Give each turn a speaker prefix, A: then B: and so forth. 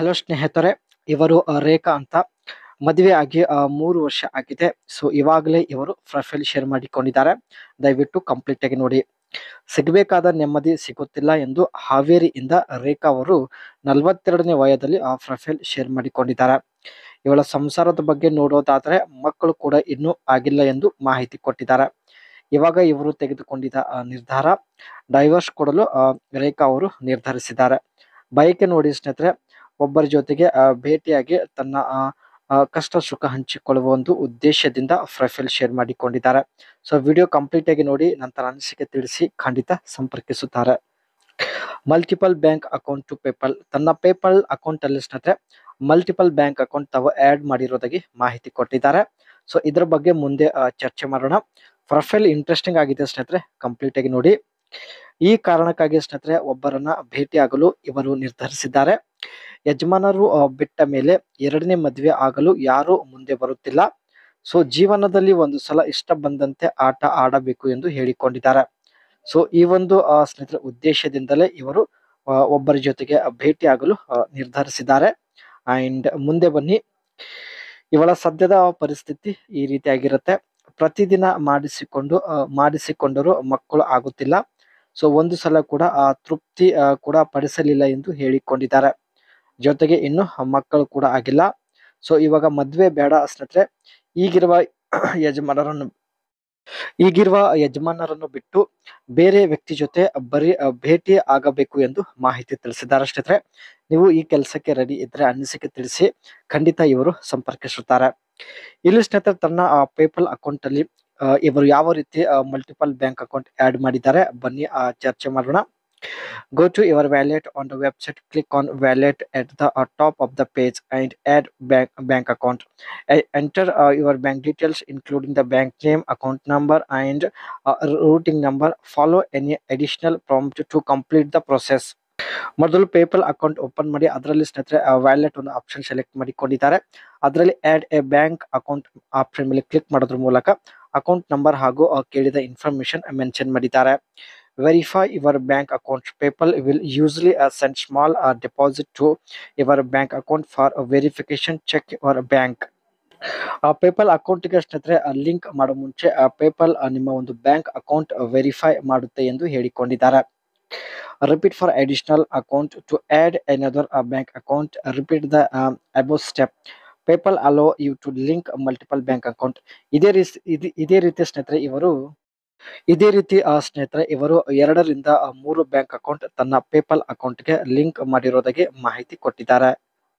A: Hello ಸ್ನೇಹಿತರೆ, ಇವರು ರೇಖಾ ಅಂತ ಮದುವೆ ಆಗಿ 3 ವರ್ಷ ಆಗಿದೆ. ಸೊ ಇವಾಗಲೇ ಇವರು ಪ್ರೊಫೈಲ್ ಶೇರ್ ಮಾಡಿಕೊಂಡಿದ್ದಾರೆ. ದಯವಿಟ್ಟು ಕಂಪ್ಲೀಟ್ ಆಗಿ ನೋಡಿ. ಸಿಗಬೇಕಾದ ನೆಮ್ಮದಿ ಸಿಗುತ್ತಿಲ್ಲ ಎಂದು ಹಾವೇರಿಯಿಂದ ರೇಖಾ ಅವರು 42ನೇ ವಯದಲ್ಲಿ ಪ್ರೊಫೈಲ್ ಶೇರ್ ಮಾಡಿಕೊಂಡಿದ್ದಾರೆ. ಇವಳ ಸಂಸಾರದ ಬಗ್ಗೆ ನೋಡೋದಾದ್ರೆ ಮಕ್ಕಳು ಕೂಡ ಇನ್ನೂ ಆಗಿಲ್ಲ ಎಂದು ಮಾಹಿತಿ ಕೊಟ್ಟಿದ್ದಾರೆ. ಇವಾಗ ಇವರು ತೆಗೆದುಕೊಂಡಿದ್ದ ನಿರ್ಧಾರ ಡೈವರ್ಸ್ ಕೊಡಲು ರೇಖಾ ಅವರು ನಿರ್ಧರಿಸಿದ್ದಾರೆ. ಬಯಕೆ ನೋಡಿ ಸ್ನೇಹಿತರೆ, ಒಬ್ಬರ ಜೊತೆಗೆ ಭೇಟಿಯಾಗಿ ತನ್ನ ಕಷ್ಟ ಸುಖ ಹಂಚಿಕೊಳ್ಳುವ ಒಂದು ಉದ್ದೇಶದಿಂದ ಪ್ರೊಫೈಲ್ ಶೇರ್ ಮಾಡಿಕೊಂಡಿದ್ದಾರೆ. ಸೊ ವಿಡಿಯೋ ಕಂಪ್ಲೀಟ್ ಆಗಿ ನೋಡಿ, ನಂತರ ಅನಿಸಿಕೆ ತಿಳಿಸಿ ಖಂಡಿತ ಸಂಪರ್ಕಿಸುತ್ತಾರೆ. Multiple bank account to PayPal. ತನ್ನ ಪೇಪಲ್ ಅಕೌಂಟ್ ಅಲ್ಲಿ ಸ್ನೇಹಿತರೆ ಮಲ್ಟಿಪಲ್ ಬ್ಯಾಂಕ್ ಅಕೌಂಟ್ ತಾವು ಆಡ್ ಮಾಡಿರೋದಾಗಿ ಮಾಹಿತಿ ಕೊಟ್ಟಿದ್ದಾರೆ. ಸೊ ಇದ್ರ ಬಗ್ಗೆ ಮುಂದೆ ಚರ್ಚೆ ಮಾಡೋಣ. ಪ್ರೊಫೈಲ್ ಇಂಟ್ರೆಸ್ಟಿಂಗ್ ಆಗಿದೆ ಸ್ನೇಹಿತರೆ, ಕಂಪ್ಲೀಟ್ ಆಗಿ ನೋಡಿ. ಈ ಕಾರಣಕ್ಕಾಗಿ ಸ್ನೇಹಿತರೆ ಒಬ್ಬರನ್ನ ಭೇಟಿಯಾಗಲು ಇವರು ನಿರ್ಧರಿಸಿದ್ದಾರೆ. ಯಜಮಾನರು ಬಿಟ್ಟ ಮೇಲೆ ಎರಡನೇ ಮದುವೆ ಆಗಲು ಯಾರು ಮುಂದೆ ಬರುತ್ತಿಲ್ಲ. ಸೊ ಜೀವನದಲ್ಲಿ ಒಂದು ಸಲ ಇಷ್ಟ ಬಂದಂತೆ ಆಟ ಆಡಬೇಕು ಎಂದು ಹೇಳಿಕೊಂಡಿದ್ದಾರೆ. ಸೊ ಈ ಒಂದು ಸ್ನೇಹಿತರ ಉದ್ದೇಶದಿಂದಲೇ ಇವರು ಒಬ್ಬರ ಜೊತೆಗೆ ಭೇಟಿಯಾಗಲು ನಿರ್ಧರಿಸಿದ್ದಾರೆ. ಅಂಡ್ ಮುಂದೆ ಬನ್ನಿ. ಇವಳ ಸದ್ಯದ ಪರಿಸ್ಥಿತಿ ಈ ರೀತಿಯಾಗಿರುತ್ತೆ. ಪ್ರತಿದಿನ ಮಾಡಿಸಿಕೊಂಡರೂ ಮಕ್ಕಳು ಆಗುತ್ತಿಲ್ಲ. ಸೊ ಒಂದು ಸಲ ಕೂಡ ತೃಪ್ತಿ ಕೂಡ ಪಡಿಸಲಿಲ್ಲ ಎಂದು ಹೇಳಿಕೊಂಡಿದ್ದಾರೆ. ಜೊತೆಗೆ ಇನ್ನು ಮಕ್ಕಳು ಕೂಡ ಆಗಿಲ್ಲ. ಸೊ ಇವಾಗ ಮದ್ವೆ ಬೇಡ ಸ್ನೇಹಿತರೆ, ಈಗಿರುವ ಯಜಮಾನರನ್ನು ಬಿಟ್ಟು ಬೇರೆ ವ್ಯಕ್ತಿ ಜೊತೆ ಬರೀ ಭೇಟಿ ಆಗಬೇಕು ಎಂದು ಮಾಹಿತಿ ತಿಳಿಸಿದ್ದಾರೆ. ಸ್ನೇಹಿತರೆ, ನೀವು ಈ ಕೆಲಸಕ್ಕೆ ರೆಡಿ ಇದ್ರೆ ಅನಿಸಿಕೆ ತಿಳಿಸಿ, ಖಂಡಿತ ಇವರು ಸಂಪರ್ಕಿಸುತ್ತಾರೆ. ಇಲ್ಲಿ ಸ್ನೇಹಿತರೆ ತನ್ನ ಪೇಪಲ್ ಅಕೌಂಟ್ ಅಲ್ಲಿ ಇವರು ಯಾವ ರೀತಿ ಮಲ್ಟಿಪಲ್ ಬ್ಯಾಂಕ್ ಅಕೌಂಟ್ ಆಡ್ ಮಾಡಿದ್ದಾರೆ ಬನ್ನಿ ಚರ್ಚೆ ಮಾಡೋಣ. Go to your wallet on the website, click on wallet at the top of the page and add bank account. Enter your bank details including the bank name, account number and routing number. Follow any additional prompt to complete the process. ಮೊದಲು PayPal account open ಮಾಡಿ ಅದರಲ್ಲಿ ಸ್ನೇಹಿತರೆ wallet ಒಂದು option select ಮಾಡಿಕೊಂಡಿದ್ದಾರೆ. ಅದರಲ್ಲಿ add a bank account option ಮೇಲೆ click ಮಾಡೋದ್ರ ಮೂಲಕ ಅಕೌಂಟ್ ನಂಬರ್ ಹಾಗೂ ಕೇಳಿದ ಇನ್ಫಾರ್ಮೇಶನ್ ಮೆನ್ಷನ್ ಮಾಡಿದ್ದಾರೆ. Verify your bank account. PayPal will usually send small deposit to your bank account for a verification. Check your bank. PayPal ಅಕೌಂಟ್ಗೆ ಸ್ನೇಹಿತರೆ link ಮಾಡೋ ಮುಂಚೆ ಪೇಪಲ್ ನಿಮ್ಮ ಒಂದು ಬ್ಯಾಂಕ್ ಅಕೌಂಟ್ ವೆರಿಫೈ ಮಾಡುತ್ತೆ ಎಂದು ಹೇಳಿಕೊಂಡಿದ್ದಾರೆ. Repeat for additional account to add another bank account. Repeat the above step. PayPal allow you to link multiple bank account. ಇದೇ ರೀತಿ ಸ್ನೇಹಿತರೆ ಇವರು 2 ರಿಂದ 3 ಬ್ಯಾಂಕ್ ಅಕೌಂಟ್ ತನ್ನ ಪೇಪಲ್ ಅಕೌಂಟ್ಗೆ ಲಿಂಕ್ ಮಾಡಿರೋದಾಗಿ ಮಾಹಿತಿ ಕೊಟ್ಟಿದ್ದಾರೆ.